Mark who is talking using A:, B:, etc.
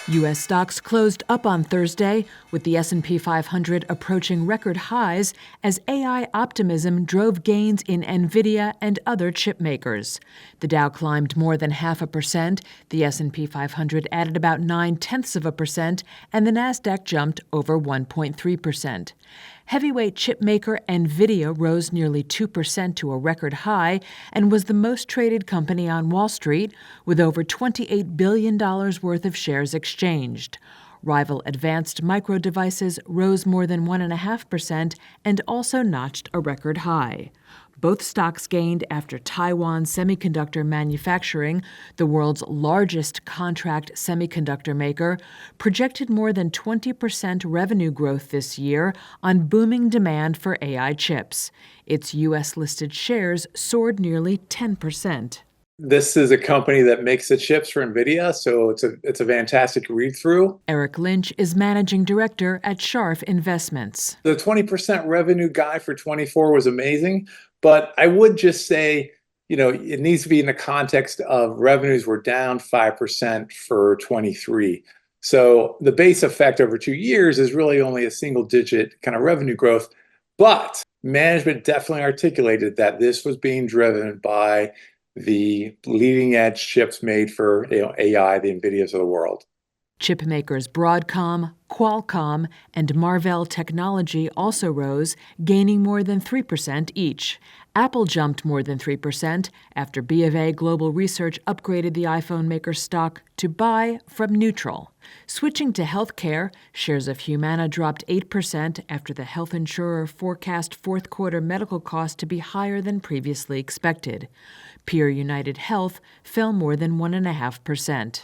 A: U.S. stocks closed up on Thursday, with the S&P 500 approaching record highs as AI optimism drove gains in Nvidia and other chip makers. The Dow climbed more than 0.5%, the S&P 500 added about 0.9%, and the Nasdaq jumped over 1.3%. Heavyweight chip maker Nvidia rose nearly 2% to a record high and was the most traded company on Wall Street, with over $28 billion worth of shares exchanged. Rival Advanced Micro Devices rose more than 1.5% and also notched a record high. Both stocks gained after Taiwan Semiconductor Manufacturing, the world's largest contract semiconductor maker, projected more than 20% revenue growth this year on booming demand for AI chips. Its U.S.-listed shares soared nearly 10%.
B: This is a company that makes the chips for Nvidia, so it's a fantastic read-through.
A: Eric Lynch is managing director at Scharf Investments.
B: The 20% revenue guide for 24 was amazing, but I would just say, it needs to be in the context of revenues were down 5% for 23. So the base effect over 2 years is really only a single-digit kind of revenue growth, but management definitely articulated that this was being driven by the leading edge chips made for AI, the Nvidias of the world.
A: Chip makers Broadcom, Qualcomm, and Marvell Technology also rose, gaining more than 3% each. Apple jumped more than 3% after BofA Global Research upgraded the iPhone maker's stock to buy from neutral. Switching to healthcare, shares of Humana dropped 8% after the health insurer forecast fourth quarter medical costs to be higher than previously expected. Peer United Health fell more than 1.5%.